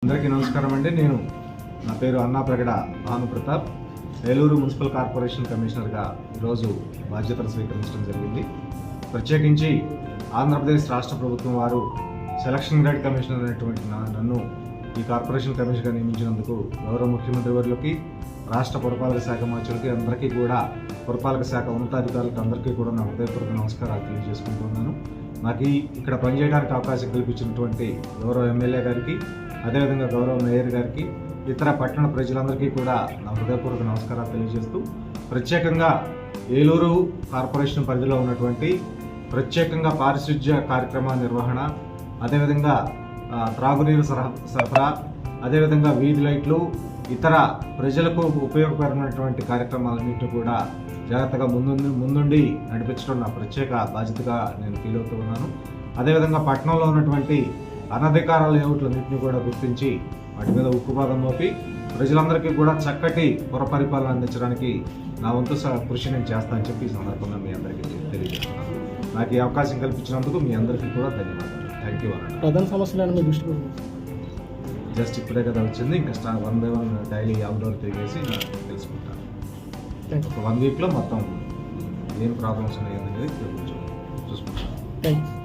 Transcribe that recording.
అందరికీ నమస్కారం అండి. నా పేరు అన్నా ప్రగడ భానుప్రతాప్. ఏలూరు మున్సిపల్ కార్పొరేషన్ కమిషనర్గా ఈరోజు బాధ్యతలు స్వీకరించడం జరిగింది. ప్రత్యేకించి ఆంధ్రప్రదేశ్ రాష్ట్ర ప్రభుత్వం వారు సెలక్షన్ గ్రేడ్ కమిషనర్ అనేటువంటి నన్ను ఈ కార్పొరేషన్ కమిషనర్గా నియమించినందుకు గౌరవ ముఖ్యమంత్రి వర్యులకి, రాష్ట్ర పురపాలక శాఖ మంత్రులకి అందరికీ కూడా, పురపాలక శాఖ ఉన్నతాధికారులకు అందరికీ కూడా నా హృదయపూర్వక నమస్కారాలు తెలియజేసుకుంటున్నాను. నాకు ఇక్కడ పనిచేయడానికి అవకాశం కల్పించినటువంటి గౌరవ ఎమ్మెల్యే గారికి, అదేవిధంగా గౌరవ మేయర్ గారికి, ఇతర పట్టణ ప్రజలందరికీ కూడా నా హృదయపూర్వక నమస్కారాలు తెలియజేస్తూ, ప్రత్యేకంగా ఏలూరు కార్పొరేషన్ పరిధిలో ఉన్నటువంటి ప్రత్యేకంగా పారిశుధ్య కార్యక్రమ నిర్వహణ, అదేవిధంగా త్రాగునీరు సరఫరా, అదేవిధంగా వీధి లైట్లు, ఇతర ప్రజలకు ఉపయోగకరమైనటువంటి కార్యక్రమాలన్నింటినీ కూడా జాగ్రత్తగా ముందుండి నడిపించడం నా ప్రత్యేక బాధ్యతగా నేను ఫీల్ అవుతూ ఉన్నాను. అదేవిధంగా పట్టణంలో ఉన్నటువంటి అనధికార లేఅవుట్లన్నింటినీ కూడా గుర్తించి వాటి మీద ఉక్కుపాదం మోపి ప్రజలందరికీ కూడా చక్కటి పుర పరిపాలన అందించడానికి నా వంతు కృషి నేను చేస్తానని చెప్పి ఈ సందర్భంగా మీ అందరికీ తెలియజేస్తున్నాను. నాకు ఈ అవకాశం కల్పించినందుకు మీ అందరికీ కూడా ధన్యవాదాలు. థ్యాంక్ యూ అన్న. ప్రధాన సమస్యలను మీ దృష్టికి జస్ట్ ఇప్పుడే కదా వచ్చింది, ఇంకా 1 by 1 డైలీ అవుట్డోర్ తిరిగేసి తెలుసుకుంటాను. ఒక 1 వీక్లో మొత్తం ఏం ప్రాబ్లమ్స్ ఉన్నాయి అనేది చూసుకుంటాను. Thank you.